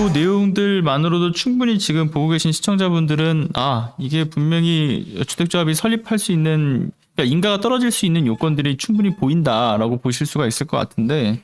요 내용들만으로도 충분히 지금 보고 계신 시청자분들은 이게 분명히 주택조합이 설립할 수 있는, 그러니까 인가가 떨어질 수 있는 요건들이 충분히 보인다라고 보실 수가 있을 것 같은데,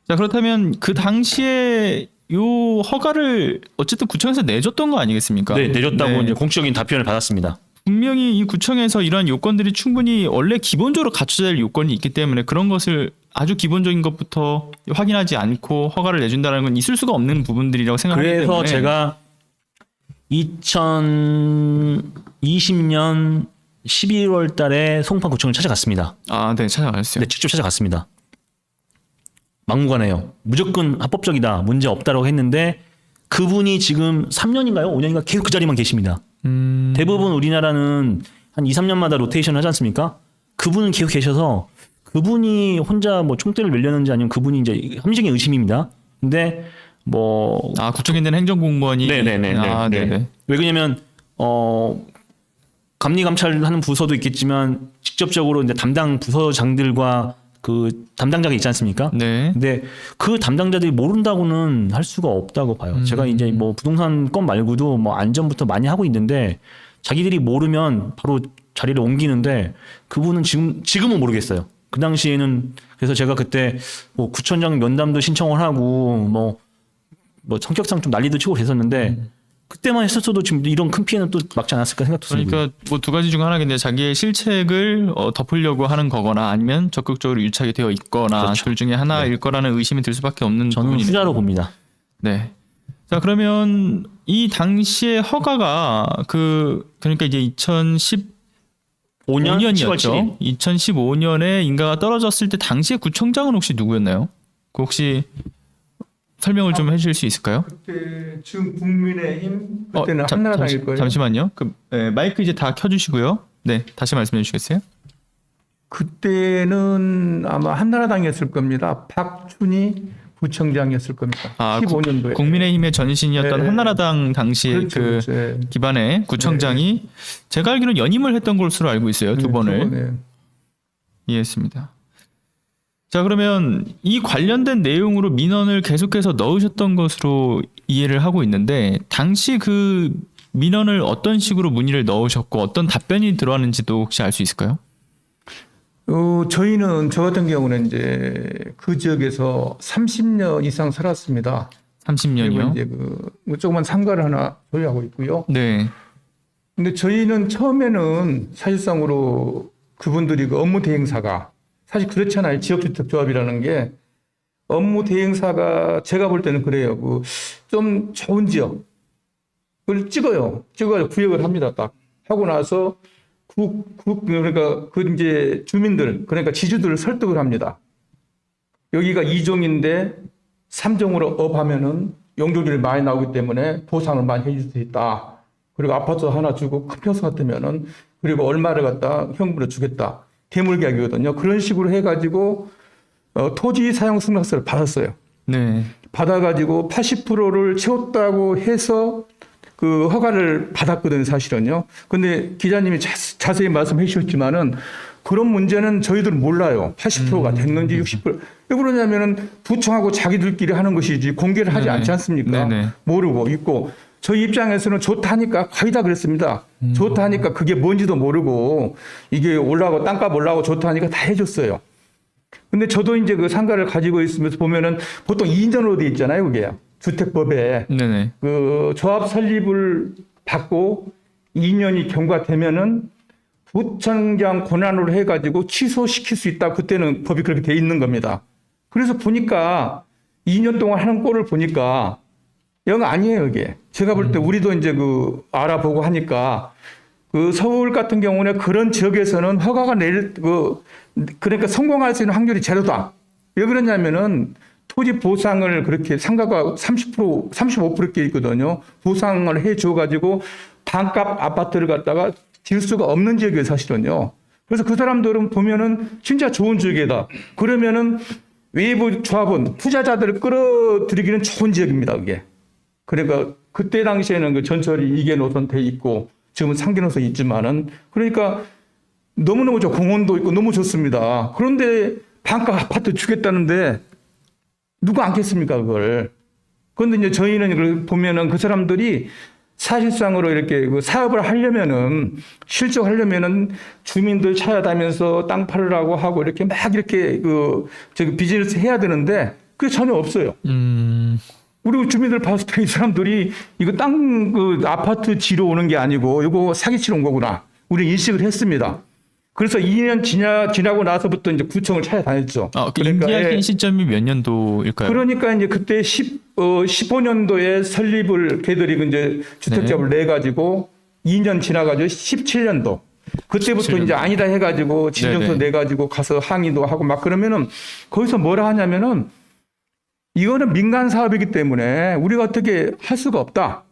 자, 그렇다면 그 당시에 요 허가를 어쨌든 구청에서 내줬던 거 아니겠습니까? 네, 내줬다고 네. 이제 공식적인 답변을 받았습니다. 분명히 이 구청에서 이러한 요건들이 충분히 원래 기본적으로 갖춰야 될 요건이 있기 때문에 그런 것을 아주 기본적인 것부터 확인하지 않고 허가를 내준다는 건 있을 수가 없는 부분들이라고 생각하기 때문에. 그래서 제가 2020년 11월 달에 송파구청을 찾아갔습니다. 네, 찾아가셨어요. 네, 직접 찾아갔습니다. 막무가내요. 무조건 합법적이다. 문제 없다라고 했는데 그분이 지금 3년인가요? 5년인가 계속 그 자리만 계십니다. 대부분 우리나라는 한 2, 3년마다 로테이션을 하지 않습니까? 그분은 계속 계셔서 그분이 혼자 뭐 총대를 밀렸는지 아니면 그분이 이제 합리적인 의심입니다. 근데 뭐 구청에 있는 행정공무원이 네네네. 네네. 왜 그러냐면 감리 감찰하는 부서도 있겠지만 직접적으로 이제 담당 부서장들과 그 담당자가 있지 않습니까? 네. 근데 그 담당자들이 모른다고는 할 수가 없다고 봐요. 제가 이제 뭐 부동산 건 말고도 뭐 안전부터 많이 하고 있는데 자기들이 모르면 바로 자리를 옮기는데 그분은 지금은 모르겠어요. 그 당시에는 그래서 제가 그때 뭐 구청장 면담도 신청을 하고 뭐 성격상 좀 난리도 치고 그랬었는데 그때만 했었어도 지금 이런 큰 피해는 또 막지 않았을까 생각도 들고요. 그러니까 뭐 두 가지 중 하나겠네요. 자기의 실책을 덮으려고 하는 거거나 아니면 적극적으로 유착이 되어 있거나 그렇죠. 둘 중에 하나일 거라는 의심이 들 수밖에 없는 저는 부분이네요. 후자로 봅니다. 네. 자, 그러면 이 당시의 허가가 그러니까 이제 2015년이었죠. 2015년에 인가가 떨어졌을 때 당시의 구청장은 혹시 누구였나요? 그 혹시 설명을 좀 해주실 수 있을까요? 그때 지금 국민의힘 그때는 한나라당일 거예요. 잠시만요. 마이크 이제 다 켜주시고요. 네, 다시 말씀해 주시겠어요? 그때는 아마 한나라당이었을 겁니다. 박춘희 부청장이었을 겁니다. 15년도에. 국민의힘의 전신이었던 네. 한나라당 당시의 그렇죠. 네. 기반의 구청장이 제가 알기로는 연임을 했던 것으로 알고 있어요. 두 번을. 네. 이해했습니다. 자, 그러면 이 관련된 내용으로 민원을 계속해서 넣으셨던 것으로 이해를 하고 있는데 당시 그 민원을 어떤 식으로 문의를 넣으셨고 어떤 답변이 들어왔는지도 혹시 알 수 있을까요? 저희는 저 같은 경우는 이제 그 지역에서 30년 이상 살았습니다. 30년이요? 그리고 이제 조그만 상가를 하나 소유하고 있고요. 네. 근데 저희는 처음에는 사실상으로 그분들이 그 업무 대행사가 사실 그렇잖아요. 지역주택조합이라는 게 업무 대행사가 제가 볼 때는 그래요. 좀 좋은 지역을 찍어가지고 구역을 합니다. 딱 하고 나서 그러니까 이제 주민들 그러니까 지주들을 설득을 합니다. 여기가 2종인데 3종으로 업하면은 용적률이 많이 나오기 때문에 보상을 많이 해줄 수 있다. 그리고 아파트 하나 주고 큰 평수 같으면은 그리고 얼마를 갖다 현금으로 주겠다. 대물계약이거든요. 그런 식으로 해가지고 토지 사용 승낙서를 받았어요. 네. 받아가지고 80%를 채웠다고 해서 그 허가를 받았거든요, 사실은요. 근데 기자님이 자세히 말씀해 주셨지만은 그런 문제는 저희들은 몰라요. 80%가 됐는지 60%. 왜 그러냐면은 부청하고 자기들끼리 하는 것이지 공개를 하지 않지 않습니까? 네네. 모르고 있고. 저희 입장에서는 좋다 하니까 거의 다 그랬습니다. 좋다 하니까 그게 뭔지도 모르고 이게 올라가고 땅값 올라가고 좋다 하니까 다 해줬어요. 근데 저도 이제 그 상가를 가지고 있으면서 보면은 보통 2년으로 돼 있잖아요, 그게. 주택법에. 네네. 그 조합 설립을 받고 2년이 경과되면은 부청장 권한으로 해가지고 취소시킬 수 있다. 그때는 법이 그렇게 돼 있는 겁니다. 그래서 보니까 2년 동안 하는 꼴을 보니까 영 아니에요, 이게. 제가 볼 때 우리도 이제 알아보고 하니까 서울 같은 경우는 그런 지역에서는 허가가 그러니까 성공할 수 있는 확률이 제로다. 왜 그러냐면은 토지 보상을 그렇게 상가가 30%, 35%께 있거든요. 보상을 해줘가지고 반값 아파트를 갖다가 지을 수가 없는 지역이에요, 사실은요. 그래서 그 사람들은 보면은 진짜 좋은 지역이다. 그러면은 외부 조합원, 투자자들을 끌어들이기는 좋은 지역입니다, 그게. 그러니까 그때 당시에는 그 전철이 2개 노선 돼 있고 지금은 3개 노선 있지만은 그러니까 너무너무 공원도 있고 너무 좋습니다. 그런데 반값 아파트 주겠다는데 누가 안겠습니까, 그걸. 그런데 이제 저희는 이걸 보면은 그 사람들이 사실상으로 이렇게 그 사업을 하려면은 실적하려면은 주민들 찾아다니면서 땅 팔으라고 하고 이렇게 막 이렇게 저기 비즈니스 해야 되는데 그게 전혀 없어요. 우리 주민들 봤을 때 이 사람들이 이거 땅 아파트 지러 오는 게 아니고 이거 사기치러 온 거구나. 우리 인식을 했습니다. 그래서 2년 지나고 나서부터 이제 구청을 찾아다녔죠. 인지하신 시점이 몇 년도일까요? 그러니까 이제 그때 15년도에 설립을 걔들이 이제 주택자를 내 가지고 2년 지나가지고 17년도. 그때부터 17년도. 이제 아니다 해가지고 진정서 내 가지고 가서 항의도 하고 막 그러면은 거기서 뭐라 하냐면은 이거는 민간 사업이기 때문에 우리가 어떻게 할 수가 없다.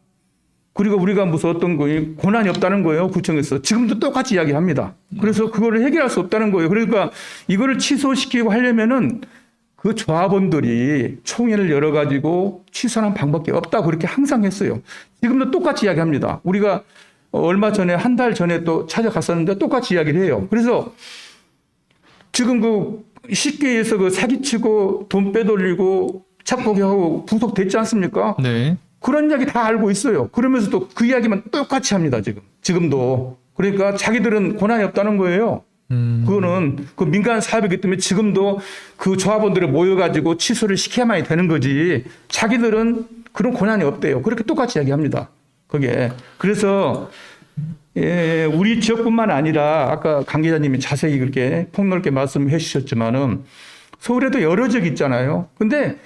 그리고 우리가 무슨 어떤 권한이 없다는 거예요. 구청에서. 지금도 똑같이 이야기합니다. 그래서 그거를 해결할 수 없다는 거예요. 그러니까 이거를 취소시키고 하려면은 그 조합원들이 총회를 열어가지고 취소하는 방법밖에 없다. 그렇게 항상 했어요. 지금도 똑같이 이야기합니다. 우리가 얼마 전에 한 달 전에 또 찾아갔었는데 똑같이 이야기를 해요. 그래서 지금 쉽게 해서 사기치고 돈 빼돌리고 착복하고 구속됐지 않습니까? 네. 그런 이야기 다 알고 있어요. 그러면서 또 그 이야기만 똑같이 합니다, 지금도. 그러니까 자기들은 권한이 없다는 거예요. 그거는 그 민간 사업이기 때문에 지금도 그 조합원들을 모여가지고 취소를 시켜야만 되는 거지. 자기들은 그런 권한이 없대요. 그렇게 똑같이 이야기합니다. 그게. 그래서, 우리 지역뿐만 아니라 아까 강 기자님이 자세히 그렇게 폭넓게 말씀해 주셨지만은 서울에도 여러 지역 있잖아요. 근데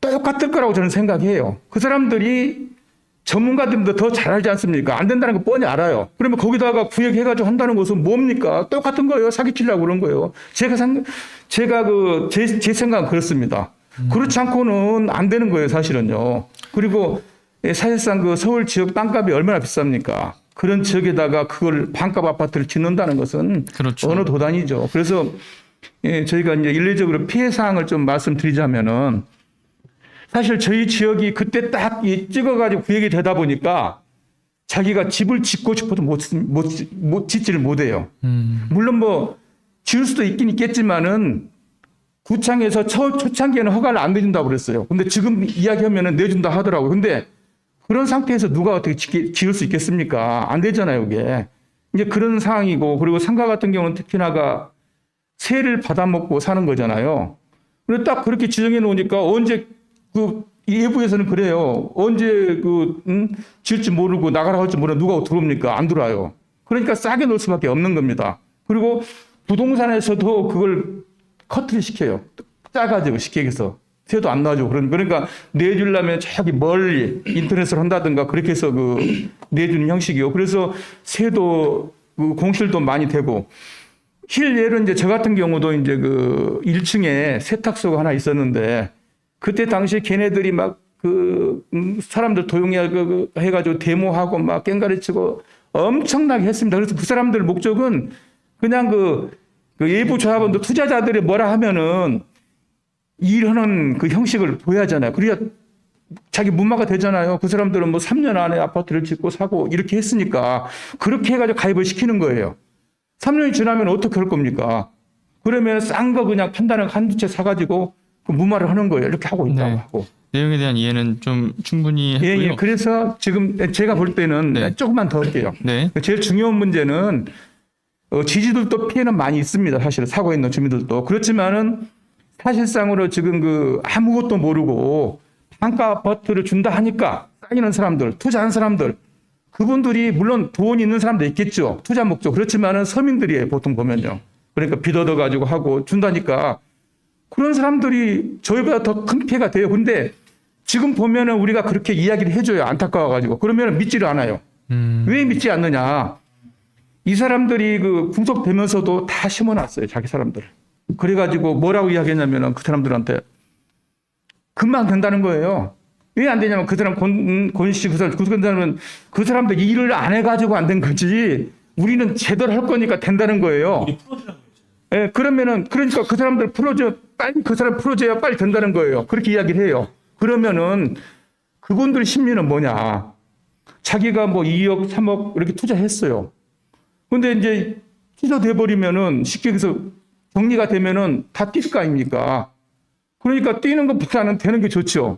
똑같을 거라고 저는 생각해요. 그 사람들이 전문가들보다 더 잘 알지 않습니까? 안 된다는 거 뻔히 알아요. 그러면 거기다가 구역해가지고 한다는 것은 뭡니까? 똑같은 거예요. 사기치려고 그런 거예요. 제 생각은 그렇습니다. 그렇지 않고는 안 되는 거예요, 사실은요. 그리고 사실상 서울 지역 땅값이 얼마나 비쌉니까? 그런 지역에다가 그걸 반값 아파트를 짓는다는 것은 그렇죠. 어느 도단이죠. 그래서 저희가 이제 일례적으로 피해 사항을 좀 말씀드리자면은 사실 저희 지역이 그때 딱 찍어가지고 구역이 되다 보니까 자기가 집을 짓고 싶어도 짓지를 못해요. 물론 지을 수도 있긴 있겠지만은 구청에서 초창기에는 허가를 안 내준다고 그랬어요. 근데 지금 이야기하면은 내준다 하더라고요. 근데 그런 상태에서 누가 어떻게 지을 수 있겠습니까? 안 되잖아요, 그게. 이제 그런 상황이고, 그리고 상가 같은 경우는 특히나가 세를 받아먹고 사는 거잖아요. 근데 딱 그렇게 지정해 놓으니까 언제 예부에서는 그래요. 언제 지을지 모르고 나가라 할지 모르고 누가 들어옵니까? 안 들어와요. 그러니까 싸게 놓을 수밖에 없는 겁니다. 그리고 부동산에서도 그걸 커트를 시켜요. 짜가지고 쉽게 해서. 세도 안 나죠. 그러니까 내주려면 저기 멀리 인터넷으로 한다든가 그렇게 해서 내주는 형식이요. 그래서 세도 공실도 많이 되고. 실례로 이제 저 같은 경우도 이제 1층에 세탁소가 하나 있었는데 그때 당시 걔네들이 막 사람들 해가지고 데모하고 막 깽가리치고 엄청나게 했습니다. 그래서 그 사람들 목적은 그냥 예부 조합원도 투자자들이 뭐라 하면은 일하는 그 형식을 보여야잖아요. 그래야 자기 문마가 되잖아요. 그 사람들은 3년 안에 아파트를 짓고 사고 이렇게 했으니까 그렇게 해가지고 가입을 시키는 거예요. 3년이 지나면 어떻게 할 겁니까? 그러면 싼 거 그냥 판단을 한두 채 사가지고 무마를 하는 거예요. 이렇게 하고 있다고 하고. 내용에 대한 이해는 좀 충분히 했고요. 예. 그래서 지금 제가 볼 때는 조금만 더 할게요. 네. 제일 중요한 문제는 지지들도 피해는 많이 있습니다. 사실 사고 있는 주민들도. 그렇지만은 사실상으로 지금 아무것도 모르고 반가 아파트를 준다 하니까 쌓이는 사람들, 투자한 사람들, 그분들이 물론 돈 있는 사람도 있겠죠. 투자 목적. 그렇지만은 서민들이에요. 보통 보면요. 그러니까 빚 얻어가지고 하고 준다니까 그런 사람들이 저희보다 더 큰 피해가 돼요. 근데 지금 보면은 우리가 그렇게 이야기를 해줘요. 안타까워가지고. 그러면 믿지를 않아요. 왜 믿지 않느냐. 이 사람들이 구속되면서도 다 심어놨어요. 자기 사람들. 그래가지고 뭐라고 이야기했냐면은 그 사람들한테 금방 된다는 거예요. 왜 안 되냐면 그 사람 권씨 그 사람 구속된다면 그 사람들 일을 안 해가지고 안 된 거지. 우리는 제대로 할 거니까 된다는 거예요. 우리 풀어주라고 예, 그러니까 그 사람들 빨리 그 사람 풀어줘야 빨리 된다는 거예요. 그렇게 이야기를 해요. 그러면은 그분들 심리는 뭐냐. 자기가 2억, 3억 이렇게 투자했어요. 근데 이제 취소돼 버리면은 쉽게 해서 정리가 되면은 다 뛸 거 아닙니까? 그러니까 뛰는 것보다는 되는 게 좋죠.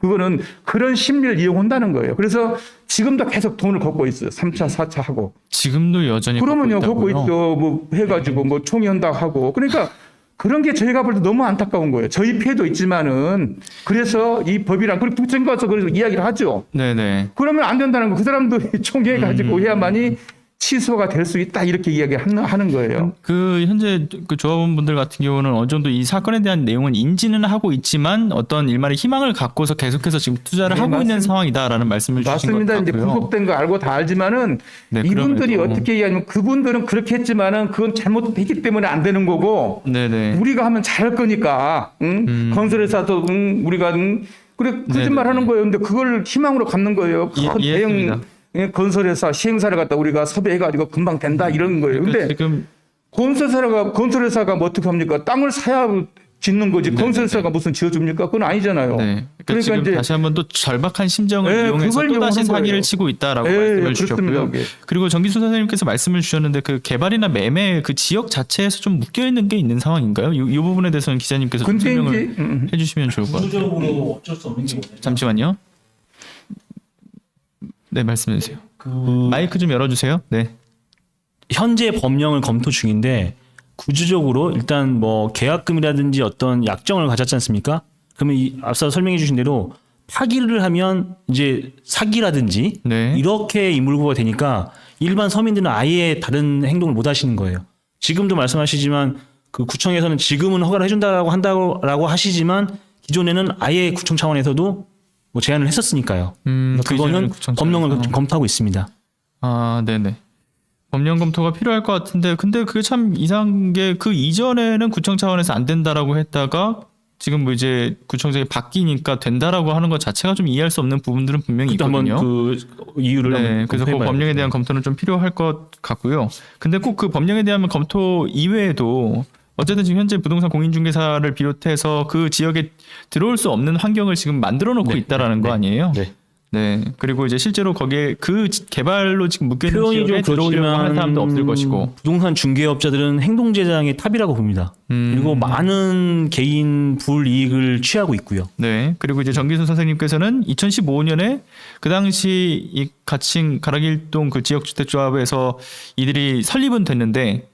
그거는 그런 심리를 이용한다는 거예요. 그래서 지금도 계속 돈을 걷고 있어요. 3차, 4차 하고. 지금도 여전히 그러면요, 걷고 있다고요? 있죠. 뭐 해가지고 뭐 총연다 하고. 그러니까 그런 게 저희가 볼 때 너무 안타까운 거예요. 저희 피해도 있지만은 그래서 이 법이랑 그리고 부천 가서 그래서 이야기를 하죠. 네네. 그러면 안 된다는 거. 그 사람도 총회 가지고 해야만이 취소가 될 수 있다 이렇게 이야기하는 거예요. 그 현재 그 조합원분들 같은 경우는 어느 정도 이 사건에 대한 내용은 인지는 하고 있지만 어떤 일말의 희망을 갖고서 계속해서 지금 투자를 네, 하고 있는 맞습니다. 상황이다라는 말씀을 주신 것 맞습니다. 이제 같고요. 구속된 거 알고 다 알지만은 네, 이분들이 그럼에도. 어떻게 얘기하냐면 그분들은 그렇게 했지만은 그건 잘못했기 때문에 안 되는 거고 네네. 우리가 하면 잘할 거니까 건설회사도 우리가 그래 거짓말하는 거예요. 근데 그걸 희망으로 갖는 거예요. 큰 이해했습니다. 대형 건설회사 시행사를 갖다 우리가 섭외해가지고 금방 된다 이런 거예요. 근데 지금 건설회사가 뭐 어떻게 합니까? 땅을 사야 짓는 거지. 네, 건설회사가 무슨 지어줍니까? 그건 아니잖아요. 네. 그러니까 지금 이제 다시 한번 또 절박한 심정을 네, 이용해서 그걸 또 다시 이용하는 사기를 거예요. 치고 있다라고 네, 말씀을 주셨고요. 그렇습니다, 그게. 그리고 정기수 선생님께서 말씀을 주셨는데 그 개발이나 매매 그 지역 자체에서 좀 묶여 있는 게 있는 상황인가요? 이 부분에 대해서는 기자님께서 좀 근데 설명을 이제 해주시면 좋을 것 같아요. 구조적으로 어쩔 수 없는 게 뭐냐면 잠시만요. 네, 말씀해 주세요. 마이크 좀 열어주세요. 네. 현재 법령을 검토 중인데 구조적으로 일단 뭐 계약금이라든지 어떤 약정을 가졌지 않습니까? 그러면 이 앞서 설명해 주신 대로 파기를 하면 이제 사기라든지 네. 이렇게 인물구가 되니까 일반 서민들은 아예 다른 행동을 못 하시는 거예요. 지금도 말씀하시지만 그 구청에서는 지금은 허가를 해준다라고 한다고 하시지만 기존에는 아예 구청 차원에서도 뭐 제안을 했었으니까요. 그거는 법령을 검토하고 있습니다. 아, 네네. 법령 검토가 필요할 것 같은데, 근데 그게 참 이상한 게 그 이전에는 구청 차원에서 안 된다라고 했다가 지금 뭐 이제 구청장이 바뀌니까 된다라고 하는 것 자체가 좀 이해할 수 없는 부분들은 분명히 한번 있거든요. 그 이유를 네, 한번 그래서 그 검토해봐야 법령에 되겠네요. 대한 검토는 좀 필요할 것 같고요. 근데 꼭 그 법령에 대한 검토 이외에도 어쨌든 지금 현재 부동산 공인중개사를 비롯해서 그 지역에 들어올 수 없는 환경을 지금 만들어 놓고 네, 있다라는 거 아니에요? 네. 네. 그리고 이제 실제로 거기에 그 개발로 지금 묶여 있는 표현이 지역에 좀 들어오려고 하는 그렇지만 사람도 없을 것이고. 부동산 중개업자들은 행동제장의 탑이라고 봅니다. 그리고 많은 개인 불이익을 취하고 있고요. 네. 그리고 이제 정기순 선생님께서는 2015년에 그 당시 이 가칭 가락일동 그 지역주택조합에서 이들이 설립은 됐는데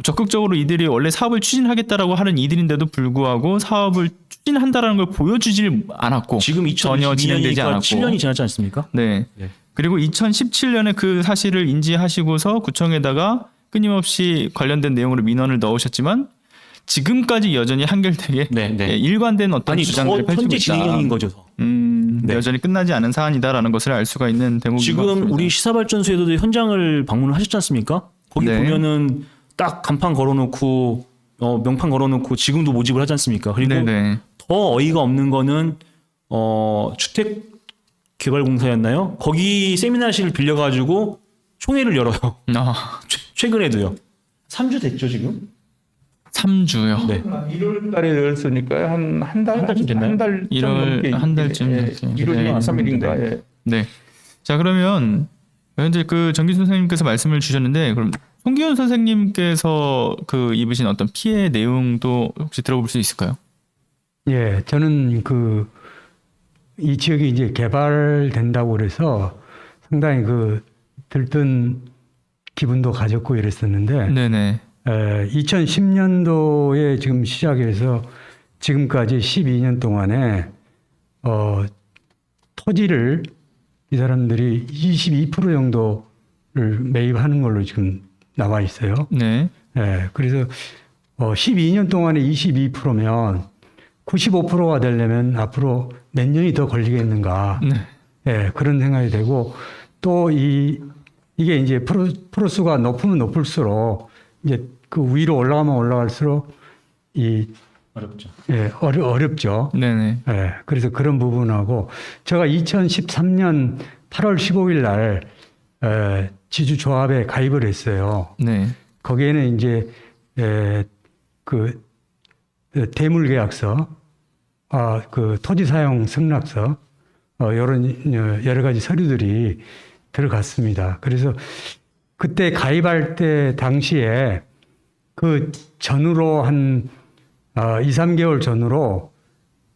적극적으로 이들이 원래 사업을 추진하겠다라고 하는 이들인데도 불구하고 사업을 추진한다라는 걸 보여주질 않았고 지금 전혀 진행되지 2022년이니까 않았고 7년이 지났지 않습니까? 네. 네. 그리고 2017년에 그 사실을 인지하시고서 구청에다가 끊임없이 관련된 내용으로 민원을 넣으셨지만 지금까지 여전히 한결되게 네, 네. 일관된 어떤 아니 주장들을 더 펼치고 현재 있다. 진행형인 거죠. 더. 네. 여전히 끝나지 않은 사안이다라는 것을 알 수가 있는 대목인 것 지금 같습니다. 우리 시사발전소에도 현장을 방문을 하셨지 않습니까? 거기 네. 보면은 딱 간판 걸어놓고 명판 걸어놓고 지금도 모집을 하지 않습니까? 그리고 네네. 더 어이가 없는 거는 주택개발공사였나요? 거기 세미나실을 빌려가지고 총회를 열어요. 아, 최근에도요. 3주 됐죠 지금? 3주요. 네. 1월 달에 열었으니까요. 한 달쯤 됐나요? 한달 1월 한 달쯤 됐어요. 1월 네. 23일인가. 예. 네. 자, 그러면 현재 그 정기순 선생님께서 말씀을 주셨는데 그럼 송기훈 선생님께서 그 입으신 어떤 피해 내용도 혹시 들어볼 수 있을까요? 예, 저는 이 지역이 이제 개발된다고 그래서 상당히 들뜬 기분도 가졌고 이랬었는데, 네네. 2010년도에 지금 시작해서 지금까지 12년 동안에, 토지를 이 사람들이 22% 정도를 매입하는 걸로 지금 나와 있어요. 네. 예, 그래서 12년 동안에 22%면 95%가 되려면 앞으로 몇 년이 더 걸리겠는가. 네. 예, 그런 생각이 되고 또 이게 이제 프로수가 높으면 높을수록 이제 그 위로 올라가면 올라갈수록 어렵죠. 어렵죠. 네네. 예, 그래서 그런 부분하고 제가 2013년 8월 15일 날 지주조합에 가입을 했어요. 네. 거기에는 이제 그 대물계약서, 그 토지사용 승낙서, 여러 가지 서류들이 들어갔습니다. 그래서 그때 가입할 때 당시에 그 전후로 한 2, 3개월 전후로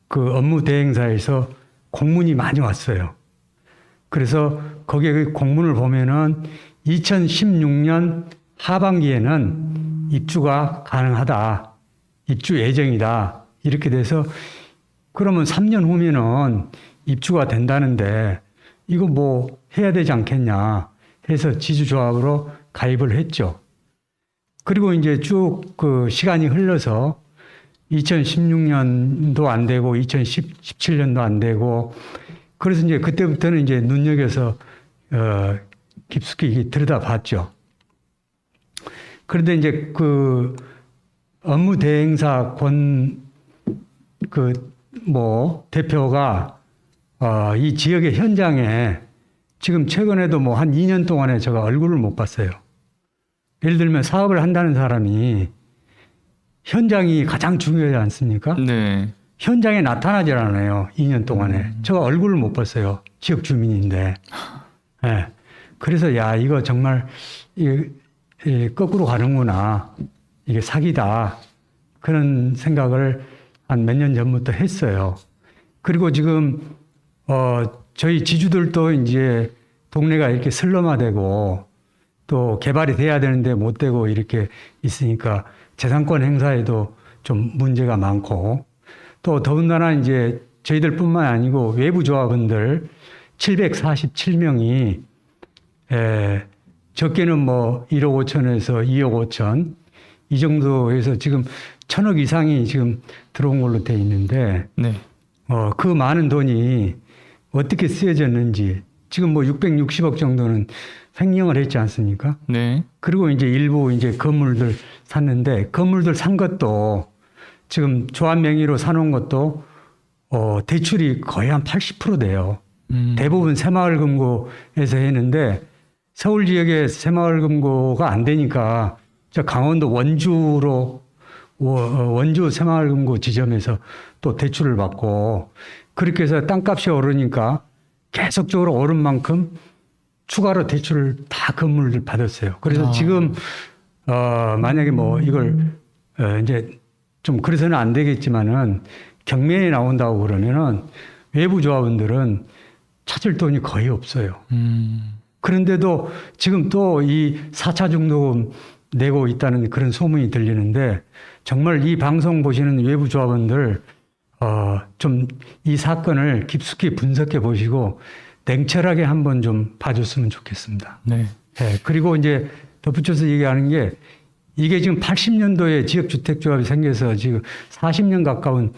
그 업무 대행사에서 공문이 많이 왔어요. 그래서 거기에 그 공문을 보면은 2016년 하반기에는 입주가 가능하다. 입주 예정이다. 이렇게 돼서 그러면 3년 후면은 입주가 된다는데 이거 뭐 해야 되지 않겠냐 해서 지주조합으로 가입을 했죠. 그리고 이제 쭉 그 시간이 흘러서 2016년도 안 되고 2017년도 안 되고 그래서 이제 그때부터는 이제 눈여겨서 깊숙이 들여다봤죠. 그런데 이제 그 업무 대행사 대표가 이 지역의 현장에 지금 최근에도 뭐 한 2년 동안에 제가 얼굴을 못 봤어요. 예를 들면 사업을 한다는 사람이 현장이 가장 중요하지 않습니까? 네. 현장에 나타나질 않아요. 2년 동안에. 제가 얼굴을 못 봤어요. 지역 주민인데. 예. 그래서 야 이거 정말 거꾸로 가는구나. 이게 사기다. 그런 생각을 한 몇 년 전부터 했어요. 그리고 지금 저희 지주들도 이제 동네가 이렇게 슬럼화되고 또 개발이 돼야 되는데 못 되고 이렇게 있으니까 재산권 행사에도 좀 문제가 많고 또 더군다나 이제 저희들뿐만 아니고 외부 조합원들 747명이 적게는 뭐 1억 5천에서 2억 5천 이 정도에서 지금 1,000억 이상이 지금 들어온 걸로 돼 있는데 네. 그 많은 돈이 어떻게 쓰여졌는지 지금 뭐 660억 정도는 횡령을 했지 않습니까? 네. 그리고 이제 일부 이제 건물들 샀는데 건물들 산 것도 지금 조합 명의로 사놓은 것도 대출이 거의 한 80% 돼요. 대부분 새마을금고에서 했는데 서울 지역에 새마을금고가 안 되니까 저 강원도 원주 새마을금고 지점에서 또 대출을 받고 그렇게 해서 땅값이 오르니까 계속적으로 오른 만큼 추가로 대출을 다 건물들 받았어요. 그래서 지금 만약에 뭐 이걸 이제 좀 그래서는 안 되겠지만은 경매에 나온다고 그러면은 외부 조합원들은 찾을 돈이 거의 없어요. 그런데도 지금 또 이 4차 중도금 내고 있다는 그런 소문이 들리는데 정말 이 방송 보시는 외부 조합원들 좀 이 사건을 깊숙이 분석해 보시고 냉철하게 한번 좀 봐줬으면 좋겠습니다. 네. 네, 그리고 이제 덧붙여서 얘기하는 게 이게 지금 80년도에 지역주택조합이 생겨서 지금 40년 가까운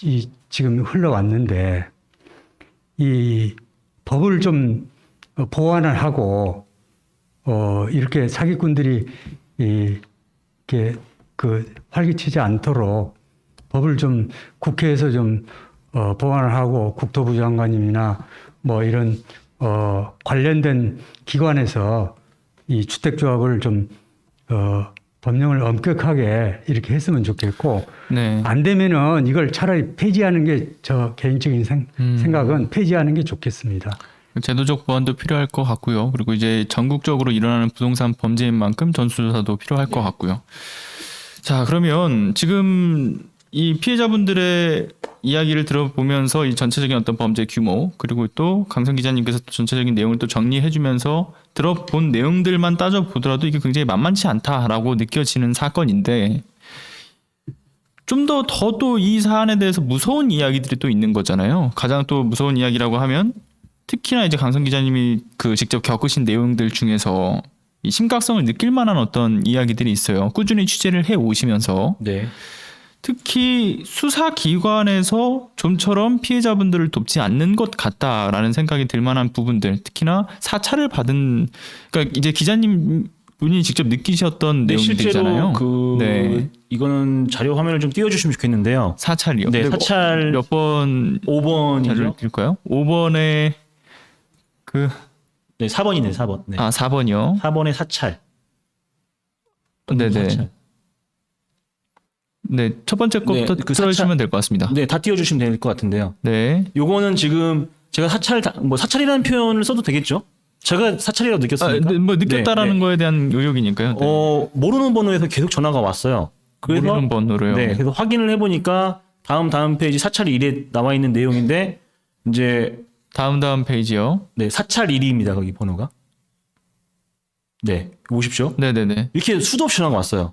이 지금 흘러왔는데 이 법을 좀 보완을 하고 이렇게 사기꾼들이 이렇게 그 활기치지 않도록 법을 좀 국회에서 좀 보완을 하고 국토부 장관님이나 뭐 이런 관련된 기관에서 이 주택조합을 좀 법령을 엄격하게 이렇게 했으면 좋겠고 네. 안 되면은 이걸 차라리 폐지하는 게 저 개인적인 생각은 폐지하는 게 좋겠습니다. 제도적 보완도 필요할 것 같고요. 그리고 이제 전국적으로 일어나는 부동산 범죄인 만큼 전수조사도 필요할 것 같고요. 자, 그러면 지금 이 피해자분들의 이야기를 들어보면서 이 전체적인 어떤 범죄 규모 그리고 또 강성 기자님께서 또 전체적인 내용을 또 정리해주면서 들어본 내용들만 따져보더라도 이게 굉장히 만만치 않다라고 느껴지는 사건인데 좀 더 또 이 사안에 대해서 무서운 이야기들이 또 있는 거잖아요. 가장 또 무서운 이야기라고 하면 특히나 이제 강성 기자님이 그 직접 겪으신 내용들 중에서 이 심각성을 느낄 만한 어떤 이야기들이 있어요. 꾸준히 취재를 해 오시면서 네. 특히 수사기관에서 좀처럼 피해자분들을 돕지 않는 것 같다라는 생각이 들 만한 부분들, 특히나 사찰을 받은, 그러니까 이제 기자님 분이 직접 느끼셨던 네, 내용들이잖아요. 실제로 네. 이거는 자료 화면을 좀 띄워주시면 좋겠는데요. 사찰이요. 네, 근데 사찰 몇 번 자료를 5번이죠. 드릴까요? 5번에 그 네, 4번이네, 4번. 네. 4번이요. 4번의 사찰. 네네. 사찰. 네, 첫 번째 것부터 네, 그 틀어주시면 될 것 같습니다. 네, 다 띄워주시면 될 것 같은데요. 네. 요거는 지금 제가 사찰이라는 표현을 써도 되겠죠? 제가 사찰이라고 느꼈습니까? 뭐 느꼈다라는 네, 네. 거에 대한 의혹이니까요. 네. 모르는 번호에서 계속 전화가 왔어요. 그래서 모르는 번호로요. 네, 그래서 확인을 해보니까 다음 페이지 사찰 1에 나와 있는 내용인데 이제 다음 페이지요. 네, 사찰 1입니다. 거기 번호가. 네, 보십시오. 네네네. 이렇게 수도 없이 전화가 왔어요.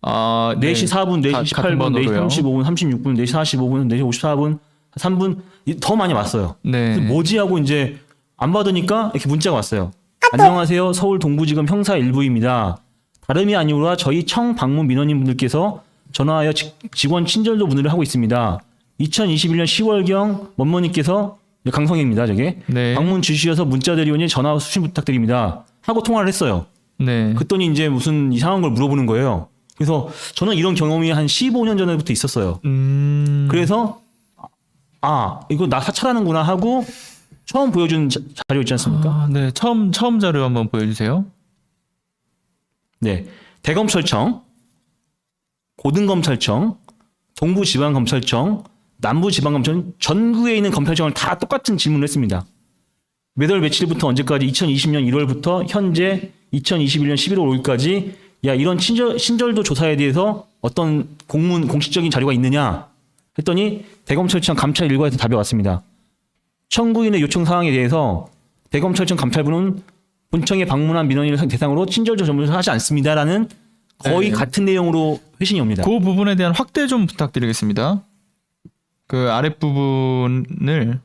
아, 4시 4분, 4시 같은 18분, 4시 번호로요. 35분, 36분, 4시 45분, 4시 54분, 3분 더 많이 왔어요. 네. 그래서 뭐지 하고 이제 안 받으니까 이렇게 문자가 왔어요. 안녕하세요. 서울 동부지검 형사 1부입니다. 다름이 아니라 저희 청 방문 민원인 분들께서 전화하여 직원 친절도 문의를 하고 있습니다. 2021년 10월경 먼머님께서 강성입니다. 저게 네. 방문 주시어서 문자 드리오니 전화 수신 부탁드립니다. 하고 통화를 했어요. 네. 그랬더니 이제 무슨 이상한 걸 물어보는 거예요. 그래서 저는 이런 경험이 한 15년 전부터 있었어요. 그래서 이거 나 사찰하는구나 하고 처음 보여준 자료 있지 않습니까? 아, 네. 처음 자료 한번 보여주세요. 네, 대검찰청, 고등검찰청, 동부지방검찰청, 남부지방검찰청 전국에 있는 검찰청을 다 똑같은 질문을 했습니다. 몇 월 며칠부터 언제까지 2020년 1월부터 현재 2021년 11월 5일까지 야 이런 신절도 조사에 대해서 어떤 공식적인 자료가 있느냐 했더니 대검찰청 감찰 일과에서 답이 왔습니다. 청구인의 요청 사항에 대해서 대검찰청 감찰부는 본청에 방문한 민원인을 대상으로 친절조 전문을 하지 않습니다라는 거의 네. 같은 내용으로 회신이 옵니다. 그 부분에 대한 확대 좀 부탁드리겠습니다. 그 아랫부분을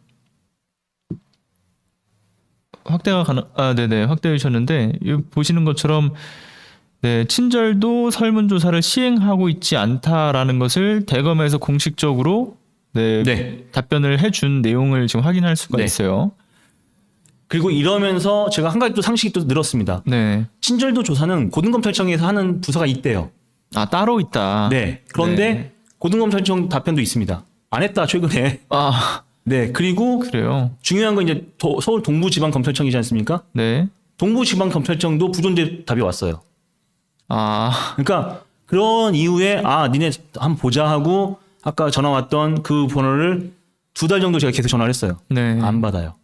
확대가 네네, 확대해 주셨는데, 여기 보시는 것처럼, 네, 친절도 설문조사를 시행하고 있지 않다라는 것을 대검에서 공식적으로, 네, 네. 답변을 해준 내용을 지금 확인할 수가 네. 있어요. 그리고 이러면서 제가 한 가지 또 상식이 또 늘었습니다. 네. 친절도 조사는 고등검찰청에서 하는 부서가 있대요. 아, 따로 있다. 네. 그런데 네. 고등검찰청 답변도 있습니다. 안 했다 최근에. 아, 네. 그리고 그래요. 중요한 건 이제 서울 동부지방검찰청이지 않습니까? 네. 동부지방검찰청도 부존재 답이 왔어요. 아, 그러니까 그런 이후에 니네 한번 보자 하고 아까 전화 왔던 그 번호를 2달 정도 제가 계속 전화를 했어요. 네. 안 받아요.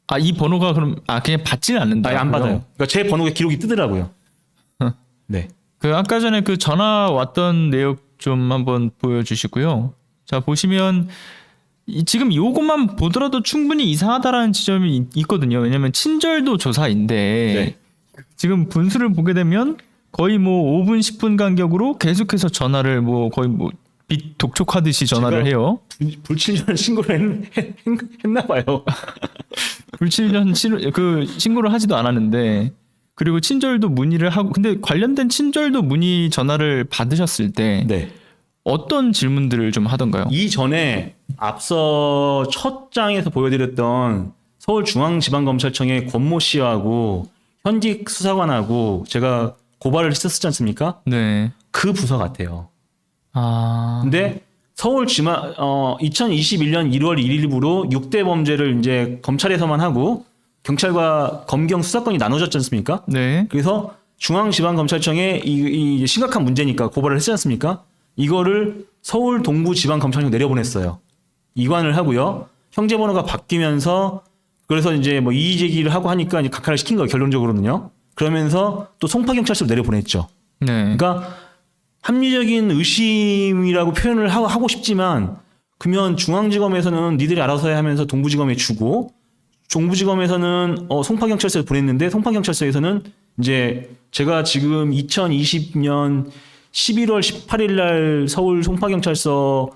아, 이 번호가 그럼, 그냥 받지는 않는다. 안 받아요. 그러니까 제 번호에 기록이 뜨더라고요. 네. 그 아까 전에 그 전화 왔던 내용 좀 한번 보여주시고요. 자, 보시면 지금 요것만 보더라도 충분히 이상하다라는 지점이 있거든요. 왜냐면 친절도 조사인데 네. 지금 분수를 보게 되면 거의 뭐 5분 10분 간격으로 계속해서 전화를 뭐 거의 뭐 빛 독촉하듯이 전화를 제가 해요. 불친절 신고를 했나 봐요. 불친절 신고를 하지도 않았는데, 그리고 친절도 문의를 하고, 근데 관련된 친절도 문의 전화를 받으셨을 때 네. 어떤 질문들을 좀 하던가요? 이전에 앞서 첫 장에서 보여드렸던 서울중앙지방검찰청의 권모 씨하고 현직 수사관하고 제가 고발을 했었지 않습니까? 네. 그 부서 같아요. 아, 근데 2021년 1월 1일부로 6대 범죄를 이제 검찰에서만 하고 경찰과 검경 수사권이 나눠졌지 않습니까? 네. 그래서 중앙지방검찰청에 이 심각한 문제니까 고발을 했지 않습니까? 이거를 서울 동부지방검찰청 내려보냈어요. 이관을 하고요. 형제번호가 바뀌면서 그래서 이제 뭐 이의 제기를 하고 하니까 이제 각하를 시킨 거예요. 결론적으로는요. 그러면서 또 송파경찰서로 내려보냈죠. 네. 그러니까 합리적인 의심이라고 표현을 하고 싶지만 그러면 중앙지검에서는 니들이 알아서 해 하면서 동부지검에 주고 중부지검에서는 송파경찰서에 보냈는데 송파경찰서에서는 이제 제가 지금 2020년 11월 18일 날 서울 송파경찰서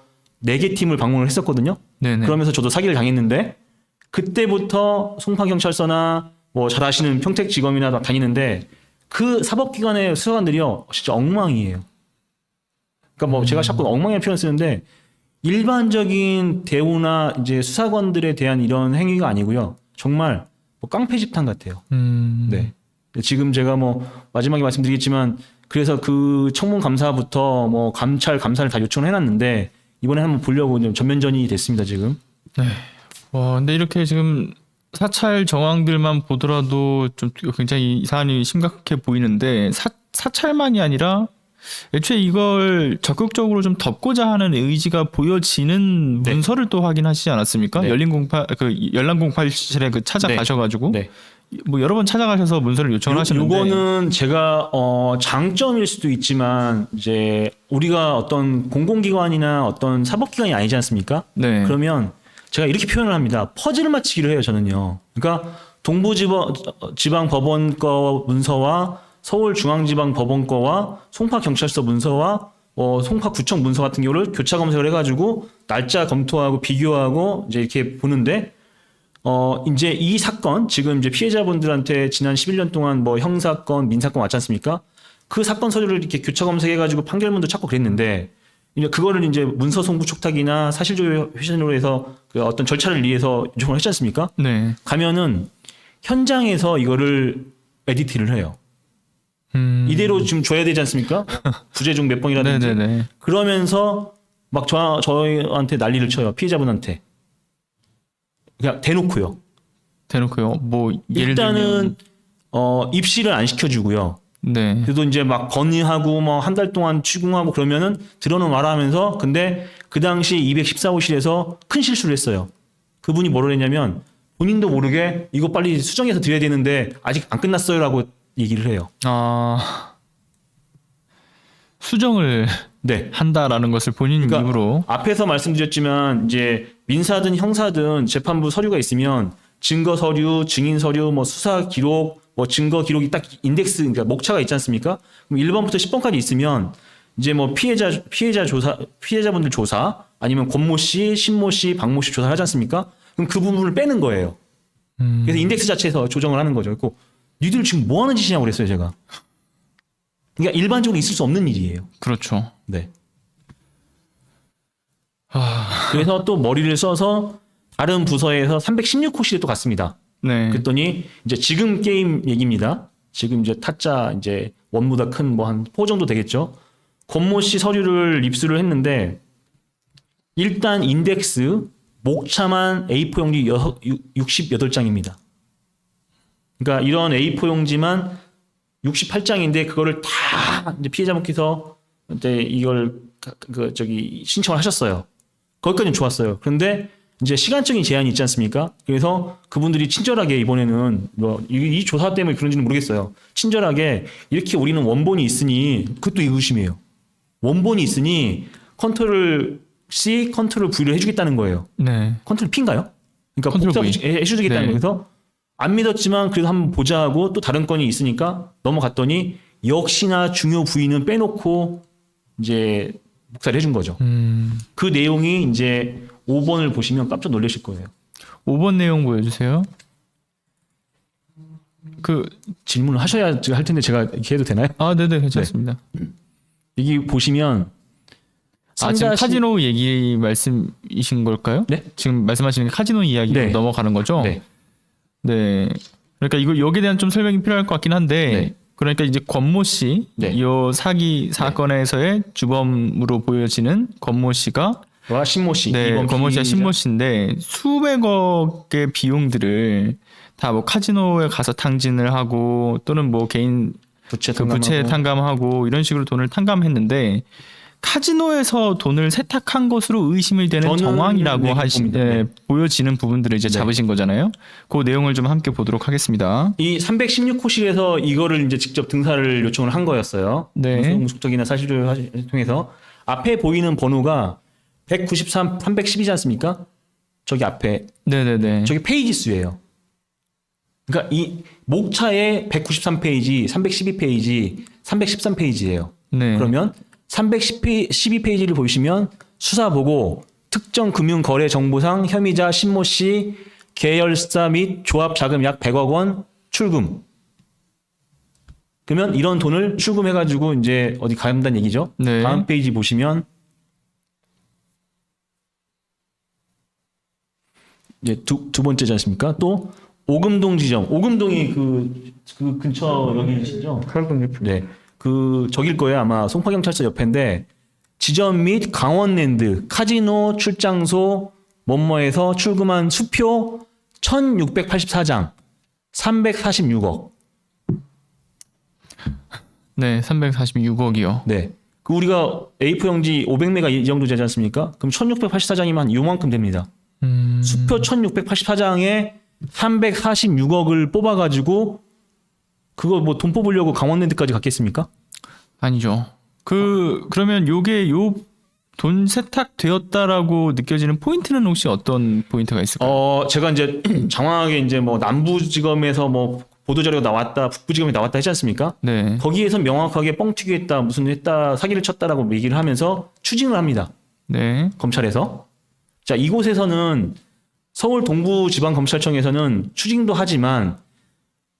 4개 팀을 방문을 했었거든요. 네네. 그러면서 저도 사기를 당했는데 그때부터 송파경찰서나 뭐 잘 아시는 평택지검이나 다니는데 그 사법기관의 수사관들이요 진짜 엉망이에요. 그러니까 뭐 제가 자꾸 엉망이라는 표현 쓰는데 일반적인 대우나 이제 수사관들에 대한 이런 행위가 아니고요. 정말 뭐 깡패집단 같아요. 네. 지금 제가 뭐 마지막에 말씀드리겠지만 그래서 그 청문감사부터 뭐 감사를 다 요청을 해놨는데 이번에 한번 보려고 좀 전면전이 됐습니다 지금. 네. 와, 근데 이렇게 지금 사찰 정황들만 보더라도 좀 굉장히 이 사안이 심각해 보이는데 사찰만이 아니라 애초에 이걸 적극적으로 좀 덮고자 하는 의지가 보여지는 네. 문서를 또 확인하시지 않았습니까? 네. 열람 087에 그 찾아가셔가지고 네. 뭐 여러 번 찾아가셔서 문서를 요청을 하셨는데 요거는 제가 장점일 수도 있지만 이제 우리가 어떤 공공기관이나 어떤 사법기관이 아니지 않습니까? 네. 그러면 제가 이렇게 표현을 합니다. 퍼즐 맞추기를 해요, 저는요. 그러니까 동부지방법원 거 문서와 서울중앙지방법원 거와 송파경찰서 문서와 송파구청 문서 같은 경우를 교차 검색을 해가지고 날짜 검토하고 비교하고 이제 이렇게 보는데 이제 이 사건 지금 이제 피해자분들한테 지난 11년 동안 뭐 형사건, 민사건 왔지 않습니까? 그 사건 서류를 이렇게 교차 검색해가지고 판결문도 찾고 그랬는데 이제 그거를 이제 문서 송부 촉탁이나 사실조회 회신으로 해서 그 어떤 절차를 위해서 요청을 했지 않습니까? 네. 가면은 현장에서 이거를 에디트를 해요. 이대로 지금 줘야 되지 않습니까? 부재 중 몇 번이라든지. 네네네. 그러면서 막 저희한테 난리를 쳐요. 피해자분한테. 그냥 대놓고요. 대놓고요. 뭐 예를 일단은 들면 입시를 안 시켜주고요. 네. 그래도 이제 막 건의하고 뭐 한 달 동안 추궁하고 그러면은 들어는 와라 하면서 근데 그 당시 214호실에서 큰 실수를 했어요. 그분이 뭐를 했냐면 본인도 모르게 이거 빨리 수정해서 드려야 되는데 아직 안 끝났어요라고 얘기를 해요. 수정을 네. 한다라는 것을 본인 그러니까 입으로 앞에서 말씀드렸지만 이제 민사든 형사든 재판부 서류가 있으면 증거 서류, 증인 서류, 뭐 수사 기록, 뭐 증거 기록이 딱 인덱스 그러니까 목차가 있지 않습니까? 그럼 1번부터 10번까지 있으면 이제 뭐 피해자분들 조사 아니면 권모 씨, 신모 씨, 박모 씨 조사를 하지 않습니까? 그럼 그 부분을 빼는 거예요. 그래서 인덱스 자체에서 조정을 하는 거죠. 그리고 니들 지금 뭐 하는 짓이냐고 그랬어요, 제가. 그러니까 일반적으로 있을 수 없는 일이에요. 그렇죠. 네. 그래서 또 머리를 써서 다른 부서에서 316호실에 또 갔습니다. 네. 그랬더니 이제 지금 게임 얘기입니다. 지금 이제 타짜 이제 원보다 큰 뭐 한 4 정도 되겠죠. 권모 씨 서류를 입수를 했는데 일단 인덱스 목차만 A4 용지 68장입니다. 그러니까 이런 A4 용지만 68장인데 그거를 다 이제 피해자분께서 이제 이걸 신청을 하셨어요. 거기까지는 좋았어요. 그런데 이제 시간적인 제한이 있지 않습니까? 그래서 그분들이 친절하게 이번에는 뭐 이 조사 때문에 그런지는 모르겠어요. 친절하게 이렇게 우리는 원본이 있으니 그것도 의구심이에요. 원본이 있으니 컨트롤 C, 컨트롤 V를 해주겠다는 거예요. 네. 컨트롤 P인가요? 그러니까 컨트롤 복사 V. 해주겠다는 네. 거예요. 그래서 안 믿었지만 그래도 한번 보자 하고 또 다른 건이 있으니까 넘어갔더니 역시나 중요 부위는 빼놓고 이제 복사를 해준 거죠. 그 내용이 이제 5번을 보시면 깜짝 놀라실 거예요. 5번 내용 보여주세요. 질문을 하셔야 할 텐데 제가 이렇게 해도 되나요? 네네 괜찮습니다. 여기 보시면 지금 카지노 얘기 말씀이신 걸까요? 네? 지금 말씀하시는 게 카지노 이야기로 네. 넘어가는 거죠? 네. 네. 그러니까 이거 여기에 대한 좀 설명이 필요할 것 같긴 한데 네. 그러니까 이제 권모 씨, 네. 이 사기 사건에서의 주범으로 보여지는 권모 씨가 와 신모 씨, 네, 이번 권모 씨와 피의자. 신모 씨인데 수백억의 비용들을 다 뭐 카지노에 가서 탕진을 하고 또는 뭐 개인 부채 그 부채 탕감하고 이런 식으로 돈을 탕감했는데 카지노에서 돈을 세탁한 것으로 의심이 되는 저는 정황이라고 네, 봅니다. 네. 보여지는 부분들을 이제 네. 잡으신 거잖아요. 그 내용을 좀 함께 보도록 하겠습니다. 이 316호실에서 이거를 이제 직접 등사를 요청을 한 거였어요. 네. 무속적이나 사실을 통해서 앞에 보이는 번호가 193, 310이지 않습니까? 저기 앞에 네네네. 저기 페이지 수예요. 그러니까 이 목차에 193페이지, 312페이지, 313페이지예요. 네. 그러면 312페이지를 보시면 수사보고 특정 금융거래정보상 혐의자 신모 씨 계열사 및 조합 자금 약 100억 원 출금. 그러면 이런 돈을 출금해가지고 이제 어디 가한다는 얘기죠. 네. 다음 페이지 보시면 이제 두 번째지 않습니까? 또 오금동 지점, 오금동이 그 근처 여기시죠? 칼군 옆에. 네, 그 저길 거예요 아마 송파경찰서 옆인데 지점 및 강원랜드 카지노 출장소 뭐뭐에서 출금한 수표 1,684장 346억. 네, 346억이요. 네, 그 우리가 A4 용지 500메가 이 정도 되지 않습니까? 그럼 1,684장이면 요만큼 됩니다. 수표 1,684장에 346억을 뽑아가지고 그거 뭐 돈 뽑으려고 강원랜드까지 갔겠습니까? 아니죠. 그러면 요게 요 돈 세탁되었다라고 느껴지는 포인트는 혹시 어떤 포인트가 있을까요? 제가 이제 장황하게 이제 뭐 남부지검에서 뭐 보도자료가 나왔다, 북부지검이 나왔다 했지 않습니까? 네. 거기에서 명확하게 뻥튀기 했다, 무슨 했다, 사기를 쳤다라고 얘기를 하면서 추징을 합니다. 네. 검찰에서. 자, 이곳에서는 서울 동부지방검찰청에서는 추징도 하지만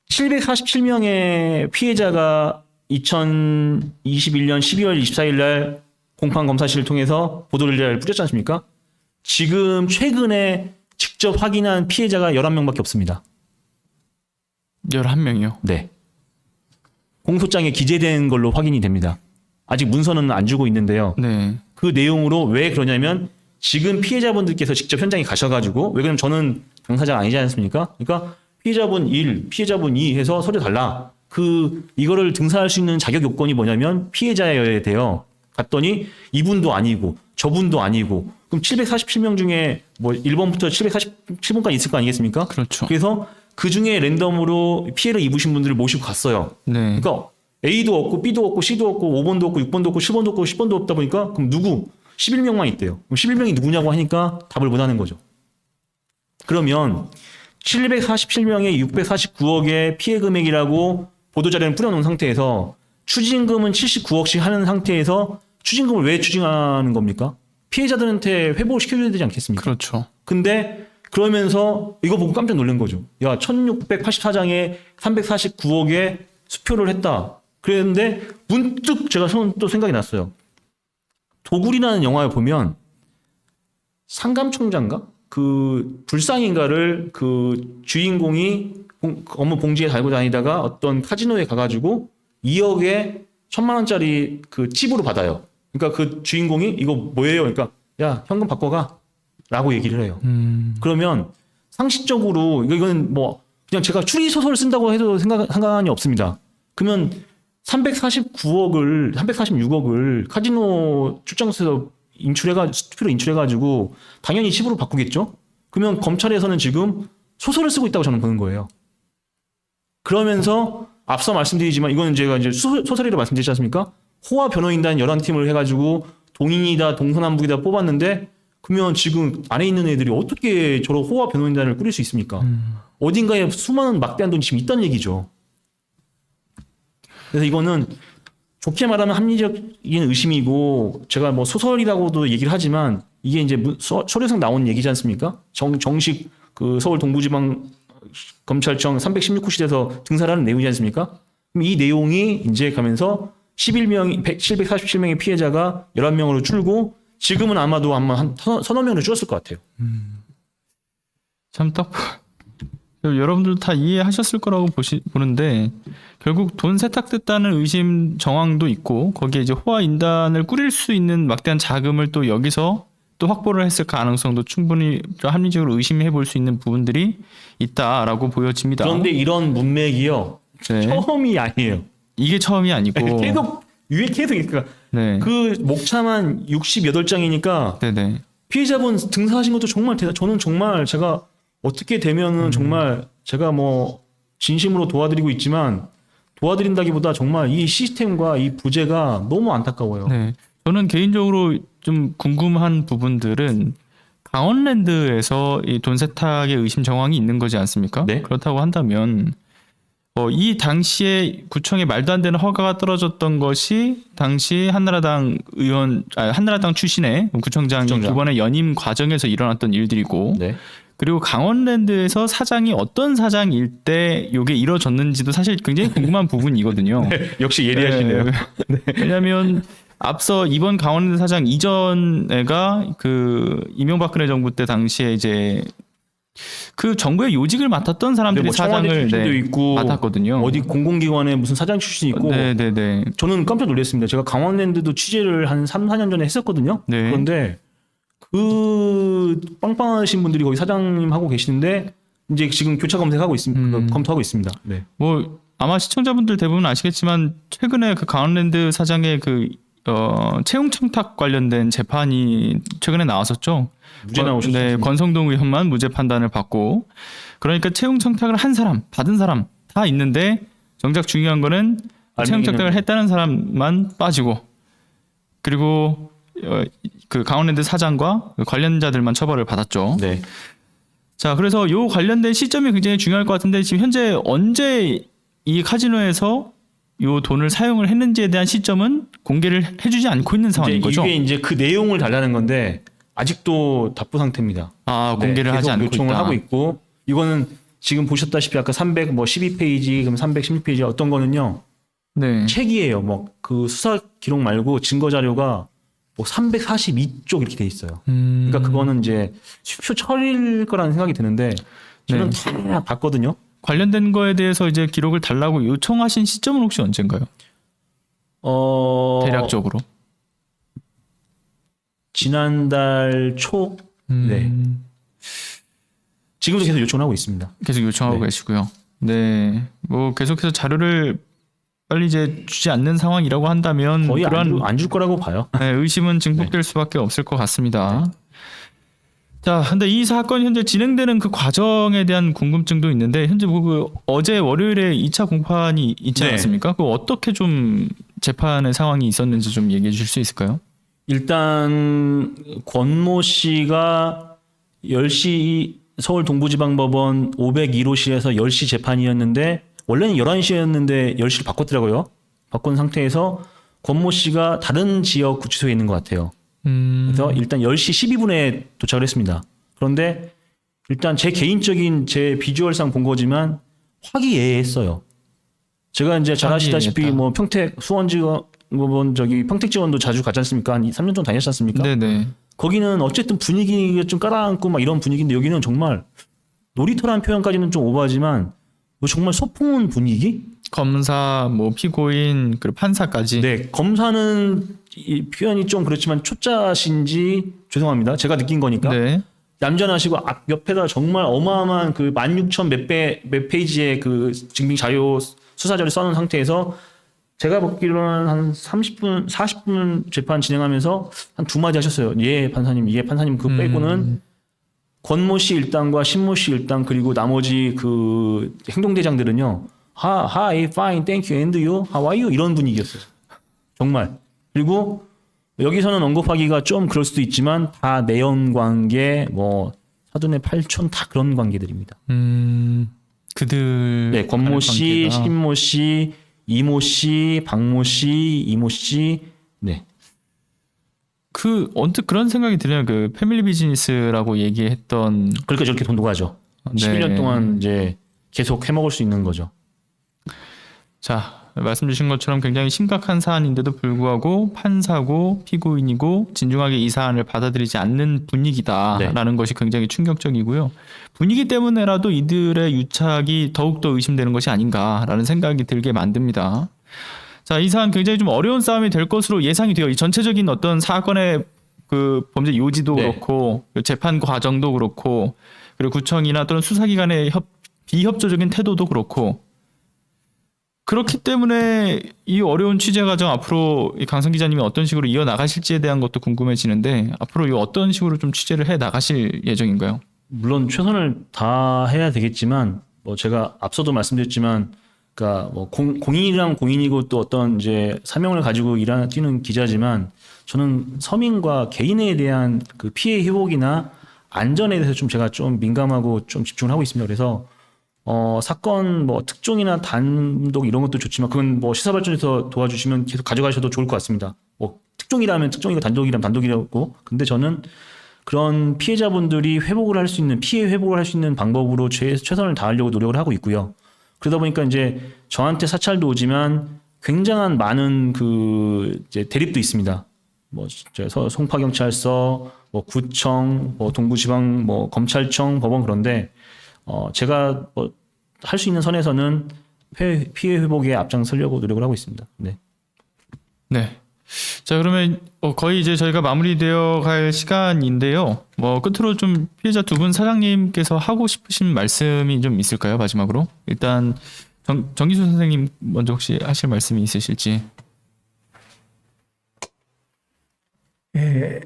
747명의 피해자가 2021년 12월 24일 날 공판검사실을 통해서 보도를 뿌렸지 않습니까? 지금 최근에 직접 확인한 피해자가 11명밖에 없습니다. 11명이요. 네. 공소장에 기재된 걸로 확인이 됩니다. 아직 문서는 안 주고 있는데요. 네. 그 내용으로 왜 그러냐면 지금 피해자분들께서 직접 현장에 가셔가지고 왜 그러면 저는 당사자가 아니지 않습니까? 그러니까 피해자분 1, 피해자분 2 해서 서류 달라. 이거를 등사할 수 있는 자격 요건이 뭐냐면 피해자여야 돼요. 갔더니 이분도 아니고 저분도 아니고 그럼 747명 중에 뭐 1번부터 747번까지 있을 거 아니겠습니까? 그렇죠. 그래서 그 중에 랜덤으로 피해를 입으신 분들을 모시고 갔어요. 네. 그러니까 A도 없고 B도 없고 C도 없고 5번도 없고 6번도 없고 7번도 없고 10번도 없다 보니까 그럼 누구? 11명만 있대요. 그럼 11명이 누구냐고 하니까 답을 못 하는 거죠. 그러면 747명의 649억의 피해 금액이라고 보도자료는 뿌려놓은 상태에서 추징금은 79억씩 하는 상태에서 추징금을 왜 추징하는 겁니까? 피해자들한테 회복을 시켜줘야 되지 않겠습니까? 그렇죠. 근데 그러면서 이거 보고 깜짝 놀란 거죠. 야, 1684장에 349억에 수표를 했다. 그랬는데 문득 제가 또 생각이 났어요. 도굴이라는 영화에 보면 상감총장가? 그 불상인가를 그 주인공이 업무 봉지에 달고 다니다가 어떤 카지노에 가가지고 2억에 1,000만 원짜리 그 칩으로 받아요. 그러니까 그 주인공이 이거 뭐예요? 그러니까 야, 현금 바꿔가 라고 얘기를 해요. 그러면 상식적으로 이건 뭐 그냥 제가 추리 소설을 쓴다고 해도 상관이 없습니다. 그러면 346억을 카지노 출장소에서 수표로 인출해가지고 당연히 칩으로 바꾸겠죠? 그러면 검찰에서는 지금 소설을 쓰고 있다고 저는 보는 거예요. 그러면서 앞서 말씀드리지만 이거는 제가 이제 소설이라고 말씀드렸지 않습니까? 호화 변호인단 11팀을 해가지고 동인이다 동서남북이다 뽑았는데 그러면 지금 안에 있는 애들이 어떻게 저런 호화 변호인단을 꾸릴 수 있습니까? 어딘가에 수많은 막대한 돈이 지금 있다는 얘기죠. 그래서 이거는 좋게 말하면 합리적인 의심이고 제가 뭐 소설이라고도 얘기를 하지만 이게 이제 서류상 나온 얘기지 않습니까? 정식 그 서울 동부지방 검찰청 316호실에서 등사를 하는 내용이지 않습니까? 그럼 이 내용이 이제 가면서 747명의 피해자가 11명으로 줄고 지금은 아마도 한 서너 명으로 줄었을 것 같아요. 참 딱 여러분들 다 이해하셨을 거라고 보는데 결국 돈 세탁됐다는 의심 정황도 있고 거기에 이제 호화 인단을 꾸릴 수 있는 막대한 자금을 또 여기서 또 확보를 했을 가능성도 충분히 합리적으로 의심해 볼 수 있는 부분들이 있다라고 보여집니다. 그런데 이런 문맥이요. 네. 처음이 아니에요. 이게 처음이 아니고 계속 그러니까 네. 그 목차만 68장이니까 네네. 피해자분 등사하신 것도 정말 저는 정말 제가 어떻게 되면은 정말 제가 뭐 진심으로 도와드리고 있지만 도와드린다기보다 정말 이 시스템과 이 부재가 너무 안타까워요. 네. 저는 개인적으로 좀 궁금한 부분들은 강원랜드에서 이 돈 세탁의 의심 정황이 있는 거지 않습니까? 네. 그렇다고 한다면 이 당시에 구청에 말도 안 되는 허가가 떨어졌던 것이 당시 한나라당 출신의 구청장이 이번에 연임 과정에서 일어났던 일들이고 네. 그리고 강원랜드에서 사장이 어떤 사장일 때 이게 이루어졌는지도 사실 굉장히 궁금한 부분이거든요. 네, 역시 예리하시네요. 네. 왜냐하면 앞서 이번 강원랜드 사장 이전에가 그 이명박근혜 정부 때 당시에 이제 그 정부의 요직을 맡았던 사람들이 뭐 사장을 출신도 있고 맡았거든요. 어디 공공기관에 무슨 사장 출신이 있고 네네네. 저는 깜짝 놀랐습니다. 제가 강원랜드도 취재를 한 3, 4년 전에 했었거든요. 네. 그런데 그 빵빵하신 분들이 거기 사장님 하고 계시는데 이제 지금 교차 검색하고 있습니다. 검토하고 있습니다. 네. 뭐 아마 시청자분들 대부분 아시겠지만 최근에 그 강원랜드 사장의 그 채용 청탁 관련된 재판이 최근에 나왔었죠. 무죄 나오셨죠? 네, 권성동 의원만 무죄 판단을 받고 그러니까 채용 청탁을 한 사람, 받은 사람 다 있는데 정작 중요한 거는 채용 청탁을 했다는 사람만 빠지고 그리고 그 강원랜드 사장과 그 관련자들만 처벌을 받았죠. 네. 자, 그래서 요 관련된 시점이 굉장히 중요할 것 같은데 지금 현재 언제 이 카지노에서 요 돈을 사용을 했는지에 대한 시점은 공개를 해주지 않고 있는 상황인 거죠. 이게 이제 그 내용을 달라는 건데 아직도 답보 상태입니다. 아, 공개를 하지 않고 요청을 있다. 하고 있고 이거는 지금 보셨다시피 아까 312페이지, 그럼 316페이지 어떤 거는요. 네. 책이에요. 뭐 그 수사 기록 말고 증거 자료가 뭐 342쪽 이렇게 돼 있어요. 그러니까 그거는 이제 수표 처리일 거라는 생각이 드는데 저는 다 봤거든요. 관련된 거에 대해서 이제 기록을 달라고 요청하신 시점은 혹시 언젠가요? 대략적으로. 지난달 초. 네. 지금도 계속 요청을 하고 있습니다. 계속 요청하고 네. 계시고요. 네. 뭐 계속해서 자료를 빨리 이제 주지 않는 상황이라고 한다면 거의 그런 안 줄 거라고 봐요. 네, 의심은 증폭될 수밖에 없을 것 같습니다. 자, 근데 이 사건 현재 진행되는 그 과정에 대한 궁금증도 있는데 현재 그 어제 월요일에 2차 공판이 있지 네. 않았습니까? 그 어떻게 좀 재판의 상황이 있었는지 좀 얘기해 주실 수 있을까요? 일단 권모 씨가 10시 서울 동부지방법원 501호실에서 10시 재판이었는데 원래는 11시였는데 10시를 바꿨더라고요. 바꾼 상태에서 권모 씨가 다른 지역 구치소에 있는 것 같아요. 그래서 일단 10시 12분에 도착을 했습니다. 그런데 일단 제 개인적인 제 비주얼상 본 거지만 화기애애했어요. 제가 이제 잘 아시다시피 화기애애했다. 뭐 평택 수원지검 저기 평택지원도 자주 갔지 않습니까? 한 3년 정도 다녔지 않습니까? 네네. 거기는 어쨌든 분위기가 좀 깔아앉고 막 이런 분위기인데 여기는 정말 놀이터라는 표현까지는 좀 오버하지만 뭐 정말 소풍 분위기? 검사, 뭐 피고인, 그리고 판사까지. 네, 검사는 이 표현이 좀 그렇지만 초짜신지 죄송합니다. 제가 느낀 거니까. 네. 얌전하시고 앞 옆에다 정말 어마어마한 그 16,000 몇 페이지의 그 증빙 자료 수사 자료 써놓은 상태에서 제가 보기로는 한 30분, 40분 재판 진행하면서 한 두 마디 하셨어요. 예, 판사님, 예, 판사님 그 빼고는 권모 씨 일당과 신모 씨 일당 그리고 나머지 그 행동대장들은요. Hi, fine, thank you, and you, how are you? 이런 분위기였어요. 정말. 그리고 여기서는 언급하기가 좀 그럴 수도 있지만 다 내연 관계, 뭐 사돈의 팔촌 다 그런 관계들입니다. 그들. 네, 권모 씨, 관계가. 신모 씨, 이모 씨, 박모 씨, 이모 씨, 네. 그 언뜻 그런 생각이 드네요. 그 패밀리 비즈니스라고 얘기했던. 그러니까 저렇게 돈도 가죠. 네. 11년 동안 이제 계속 해먹을 수 있는 거죠. 자, 말씀 주신 것처럼 굉장히 심각한 사안인데도 불구하고 판사고 피고인이고 진중하게 이 사안을 받아들이지 않는 분위기다라는 것이 굉장히 충격적이고요. 분위기 때문에라도 이들의 유착이 더욱더 의심되는 것이 아닌가라는 생각이 들게 만듭니다. 자, 이 사안 굉장히 좀 어려운 싸움이 될 것으로 예상이 돼요. 이 전체적인 어떤 사건의 그 범죄 요지도 네. 그렇고 그 재판 과정도 그렇고 그리고 구청이나 또는 수사기관의 비협조적인 태도도 그렇고 그렇기 때문에 이 어려운 취재 과정 앞으로 이 강성 기자님이 어떤 식으로 이어 나가실지에 대한 것도 궁금해지는데 앞으로 이 어떤 식으로 좀 취재를 해 나가실 예정인가요? 물론 최선을 다해야 되겠지만 뭐 제가 앞서도 말씀드렸지만 그러니까 뭐 공인이랑 공인이고 또 어떤 이제 사명을 가지고 뛰는 기자지만 저는 서민과 개인에 대한 그 피해 회복이나 안전에 대해서 좀 제가 좀 민감하고 좀 집중을 하고 있습니다. 그래서 사건 뭐 특종이나 단독 이런 것도 좋지만 그건 뭐 시사발전에서 도와주시면 계속 가져가셔도 좋을 것 같습니다. 뭐 특종이라면 특종이고 단독이라면 단독이라고. 근데 저는 그런 피해자분들이 회복을 할 수 있는 피해 회복을 할 수 있는 방법으로 최선을 다하려고 노력을 하고 있고요. 그러다 보니까 이제 저한테 사찰도 오지만 굉장한 많은 그 이제 대립도 있습니다. 뭐 송파경찰서, 뭐 구청, 뭐 동부지방, 뭐 검찰청, 법원 그런데 제가 뭐 할 수 있는 선에서는 피해 회복에 앞장서려고 노력을 하고 있습니다. 네. 네. 자, 그러면 거의 이제 저희가 마무리되어 갈 시간인데요. 뭐 끝으로 좀 피해자 두 분 사장님께서 하고 싶으신 말씀이 좀 있을까요? 마지막으로 일단 정기수 선생님 먼저 혹시 하실 말씀이 있으실지. 예,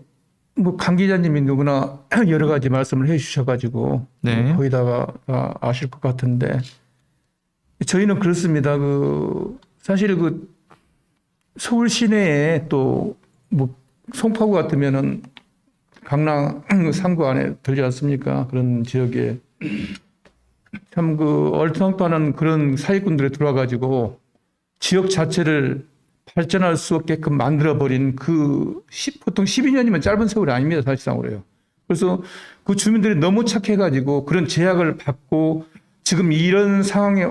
뭐 강 기자님이 누구나 여러 가지 말씀을 해주셔가지고 네. 거의 다 아실 것 같은데 저희는 그렇습니다. 사실 서울 시내에 또 뭐 송파구 같으면은 강남 상구 안에 들지 않습니까? 그런 지역에 참 얼토당토하는 그런 사기꾼들에 들어와가지고 지역 자체를 발전할 수 없게끔 만들어버린 보통 12년이면 짧은 세월이 아닙니다. 사실상으로요. 그래서 그 주민들이 너무 착해가지고 그런 제약을 받고 지금 이런 상황에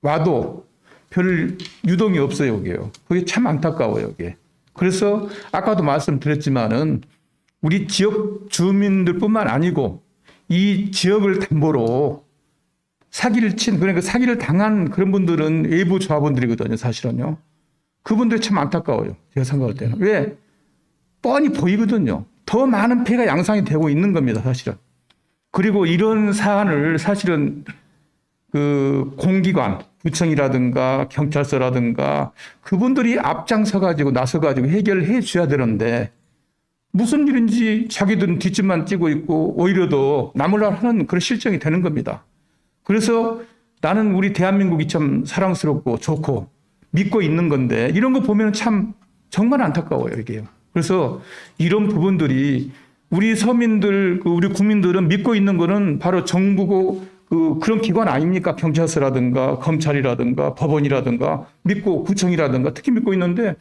와도 별 유동이 없어요. 여기요. 그게 참 안타까워요. 여기. 그래서 아까도 말씀드렸지만은 우리 지역 주민들뿐만 아니고 이 지역을 담보로 사기를 그러니까 사기를 당한 그런 분들은 외부 조합원들이거든요. 사실은요. 그분들이 참 안타까워요. 제가 생각할 때는. 왜? 뻔히 보이거든요. 더 많은 폐가 양상이 되고 있는 겁니다. 사실은. 그리고 이런 사안을 사실은 공기관, 구청이라든가 경찰서라든가 그분들이 앞장서가지고 나서가지고 해결해 줘야 되는데 무슨 일인지 자기들은 뒷짐만 찌고 있고 오히려 더 나무라 하는 그런 실정이 되는 겁니다. 그래서 나는 우리 대한민국이 참 사랑스럽고 좋고 믿고 있는 건데 이런 거 보면 참 정말 안타까워요, 이게요. 그래서 이런 부분들이 우리 서민들, 우리 국민들은 믿고 있는 거는 바로 정부고 그런 기관 아닙니까? 경찰서라든가 검찰이라든가 법원이라든가 믿고 구청이라든가 특히 믿고 있는데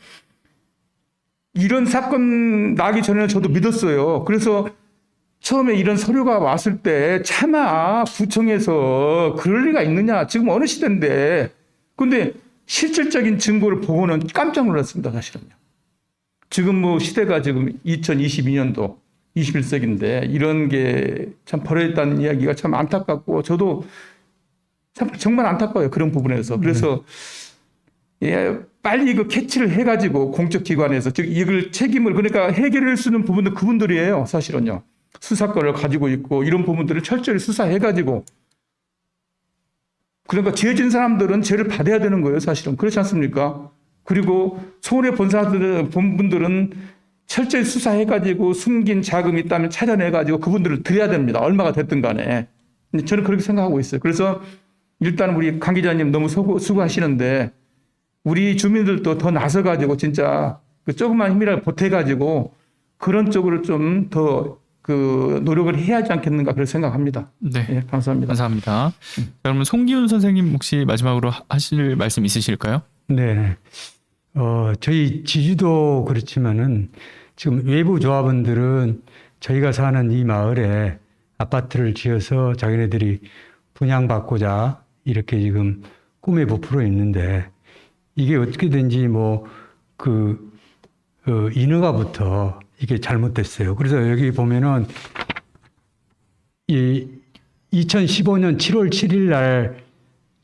이런 사건 나기 전에는 저도 믿었어요. 그래서 처음에 이런 서류가 왔을 때 차마 구청에서 그럴 리가 있느냐. 지금 어느 시대인데. 근데 실질적인 증거를 보고는 깜짝 놀랐습니다. 사실은요. 지금 뭐 시대가 지금 2022년도 21세기인데 이런 게 참 벌어졌다는 이야기가 참 안타깝고 저도 참 정말 안타까워요. 그런 부분에서. 그래서 예, 빨리 이거 캐치를 해가지고 공적기관에서 즉 이걸 책임을 그러니까 해결할 수 있는 부분도 그분들이에요. 사실은요. 수사권을 가지고 있고 이런 부분들을 철저히 수사해가지고 그러니까 죄 진 사람들은 죄를 받아야 되는 거예요. 사실은. 그렇지 않습니까? 그리고 손해 본 분들은 철저히 수사해가지고 숨긴 자금이 있다면 찾아내가지고 그분들을 드려야 됩니다. 얼마가 됐든 간에. 저는 그렇게 생각하고 있어요. 그래서 일단 우리 강 기자님 너무 수고하시는데 우리 주민들도 더 나서가지고 진짜 그 조그만 힘이라도 보태가지고 그런 쪽으로 좀 더 노력을 해야 하지 않겠는가 그렇게 생각합니다. 네. 예, 감사합니다. 감사합니다. 자, 그러면 송기훈 선생님 혹시 마지막으로 하실 말씀 있으실까요? 네. 저희 지주도 그렇지만은 지금 외부 조합원들은 저희가 사는 이 마을에 아파트를 지어서 자기네들이 분양받고자 이렇게 지금 꿈에 부풀어 있는데 이게 어떻게든지 인허가부터 이게 잘못됐어요. 그래서 여기 보면은 이 2015년 7월 7일 날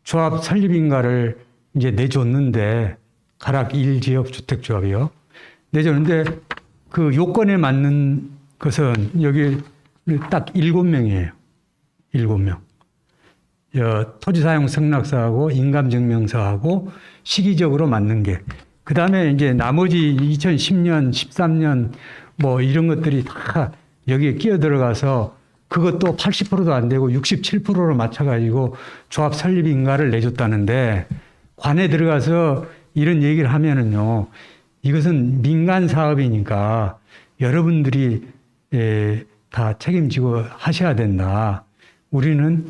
조합 설립인가를 이제 내줬는데 가락 1지역 주택조합이요. 내줬는데 그 요건에 맞는 것은 여기 딱 7명이에요. 7명. 토지사용 승낙서하고 인감증명서하고 시기적으로 맞는 게. 그 다음에 이제 나머지 2010년, 13년 뭐 이런 것들이 다 여기에 끼어 들어가서 그것도 80%도 안 되고 67%로 맞춰가지고 조합 설립인가를 내줬다는데 관에 들어가서 이런 얘기를 하면은요, 이것은 민간 사업이니까 여러분들이 다 책임지고 하셔야 된다. 우리는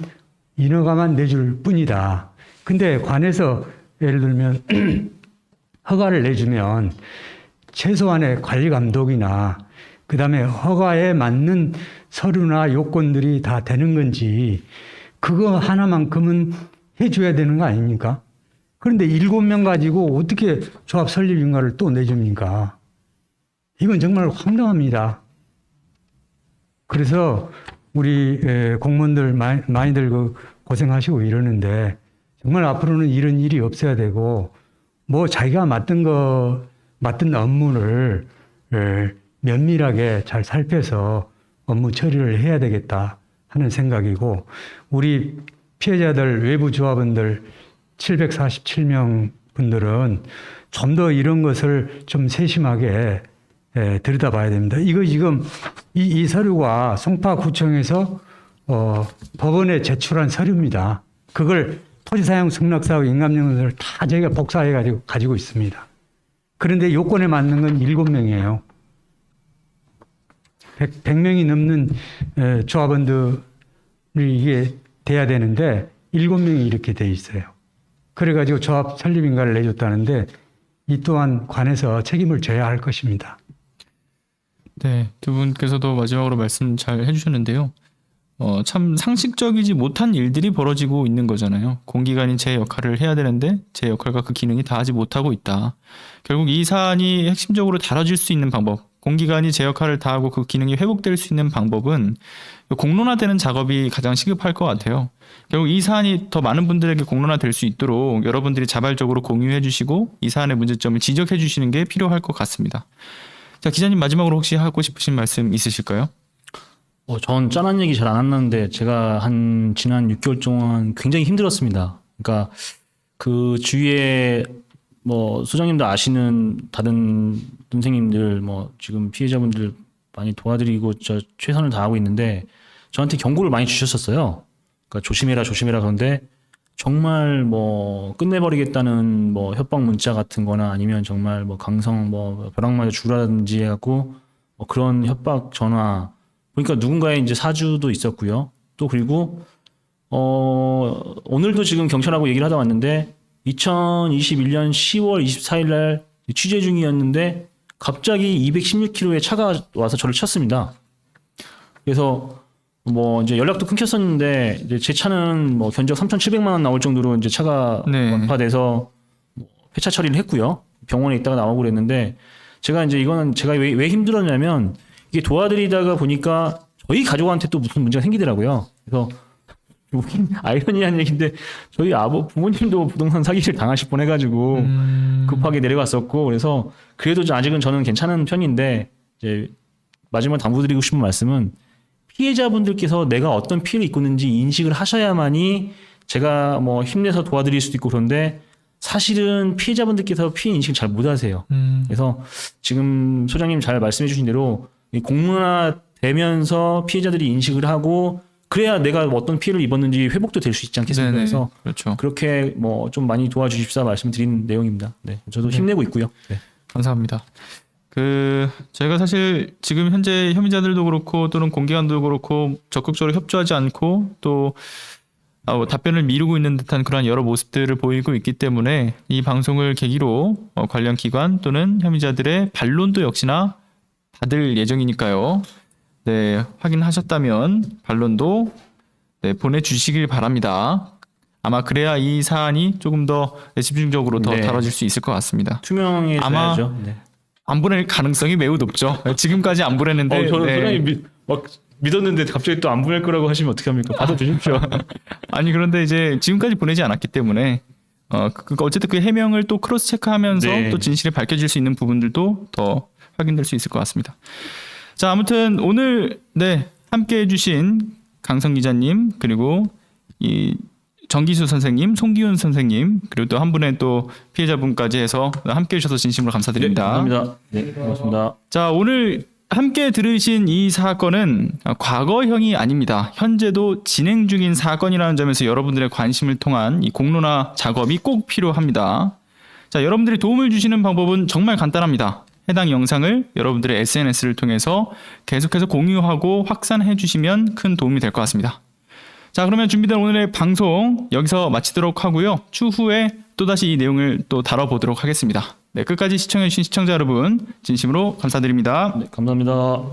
인허가만 내줄 뿐이다. 근데 관에서 예를 들면 허가를 내주면 최소한의 관리 감독이나 그다음에 허가에 맞는 서류나 요건들이 다 되는 건지 그거 하나만큼은 해줘야 되는 거 아닙니까? 그런데 7명 가지고 어떻게 조합 설립인가를 또 내줍니까? 이건 정말 황당합니다. 그래서 우리 공무원들 많이들 고생하시고 이러는데 정말 앞으로는 이런 일이 없어야 되고 뭐 자기가 맡은 업무를 면밀하게 잘 살펴서 업무 처리를 해야 되겠다 하는 생각이고 우리 피해자들 외부 조합원들 747명 분들은 좀 더 이런 것을 좀 세심하게 들여다봐야 됩니다. 이거 지금 이 서류가 송파구청에서 법원에 제출한 서류입니다. 그걸 토지사용 승낙사하고 인감증서를 다 저희가 복사해 가지고 있습니다. 그런데 요건에 맞는 건 7명이에요. 100명이 넘는 조합원들이 이게 돼야 되는데 7명이 이렇게 돼 있어요. 그래가지고 조합 설립인가를 내줬다는데 이 또한 관에서 책임을 져야 할 것입니다. 네, 두 분께서도 마지막으로 말씀 잘 해주셨는데요. 참 상식적이지 못한 일들이 벌어지고 있는 거잖아요. 공기관이 제 역할을 해야 되는데 제 역할과 그 기능이 다 하지 못하고 있다. 결국 이 사안이 핵심적으로 다뤄질 수 있는 방법, 공기관이 제 역할을 다하고 그 기능이 회복될 수 있는 방법은 공론화되는 작업이 가장 시급할 것 같아요. 결국 이 사안이 더 많은 분들에게 공론화될 수 있도록 여러분들이 자발적으로 공유해 주시고 이 사안의 문제점을 지적해 주시는 게 필요할 것 같습니다. 자, 기자님 마지막으로 혹시 하고 싶으신 말씀 있으실까요? 전 짠한 얘기 잘 안 했는데 제가 지난 6개월 동안 굉장히 힘들었습니다. 그러니까 그 주위에 뭐 소장님도 아시는 다른 선생님들 뭐 지금 피해자분들 많이 도와드리고 저 최선을 다하고 있는데 저한테 경고를 많이 주셨었어요. 그러니까 조심해라 그런데 정말 뭐 끝내버리겠다는 뭐 협박 문자 같은 거나 아니면 정말 뭐 강성 뭐 벼락 맞아 죽으라든지 해갖고 뭐 그런 협박 전화 그러니까 누군가의 이제 사주도 있었고요. 또 그리고 오늘도 지금 경찰하고 얘기를 하다 왔는데 2021년 10월 24일 날 취재 중이었는데 갑자기 216km의 차가 와서 저를 쳤습니다. 그래서 뭐 이제 연락도 끊겼었는데 이제 제 차는 뭐 견적 3,700만 원 나올 정도로 이제 차가 원파돼서 뭐 폐차 처리를 했고요. 병원에 있다가 나오고 그랬는데 제가 이제 이거는 제가 왜 힘들었냐면 이게 도와드리다가 보니까 저희 가족한테 또 무슨 문제가 생기더라고요. 그래서 아이러니한 얘기인데 저희 부모님도 부동산 사기를 당하실 뻔해가지고 급하게 내려갔었고 그래서 그래도 아직은 저는 괜찮은 편인데 이제 마지막 당부드리고 싶은 말씀은 피해자분들께서 내가 어떤 피해를 입고 있는지 인식을 하셔야만이 제가 뭐 힘내서 도와드릴 수도 있고 그런데 사실은 피해자분들께서 피해 인식을 잘 못하세요. 그래서 지금 소장님 잘 말씀해 주신 대로 공론화되면서 피해자들이 인식을 하고 그래야 내가 어떤 피해를 입었는지 회복도 될 수 있지 않겠습니까? 네네, 그래서 그렇죠. 그렇게 뭐 좀 많이 도와주십사 말씀드린 내용입니다. 네, 저도 힘내고 있고요. 네. 감사합니다. 저희가 사실 지금 현재 혐의자들도 그렇고 또는 공기관도 그렇고 적극적으로 협조하지 않고 또 답변을 미루고 있는 듯한 그런 여러 모습들을 보이고 있기 때문에 이 방송을 계기로 관련 기관 또는 혐의자들의 반론도 역시나 받을 예정이니까요. 네, 확인하셨다면 반론도 보내주시길 바랍니다. 아마 그래야 이 사안이 조금 더 집중적으로 더 다뤄질 수 있을 것 같습니다. 투명해져야죠. 네. 안 보낼 가능성이 매우 높죠. 지금까지 안 보냈는데. 저는 소장님 막 믿었는데 갑자기 또 안 보낼 거라고 하시면 어떡합니까? 받아주십시오. 아니 그런데 이제 지금까지 보내지 않았기 때문에 어쨌든 그 해명을 또 크로스 체크하면서 또 진실이 밝혀질 수 있는 부분들도 더 확인될 수 있을 것 같습니다. 자, 아무튼 오늘 함께 해주신 강성 기자님 그리고 이 정기수 선생님, 송기훈 선생님 그리고 또 한 분의 또 피해자분까지 해서 함께 해주셔서 진심으로 감사드립니다. 감사합니다. 네, 고맙습니다. 자, 오늘 함께 들으신 이 사건은 과거형이 아닙니다. 현재도 진행 중인 사건이라는 점에서 여러분들의 관심을 통한 이 공론화 작업이 꼭 필요합니다. 자, 여러분들이 도움을 주시는 방법은 정말 간단합니다. 해당 영상을 여러분들의 SNS를 통해서 계속해서 공유하고 확산해 주시면 큰 도움이 될 것 같습니다. 자, 그러면 준비된 오늘의 방송 여기서 마치도록 하고요. 추후에 또다시 이 내용을 또 다뤄보도록 하겠습니다. 네, 끝까지 시청해주신 시청자 여러분 진심으로 감사드립니다. 네, 감사합니다.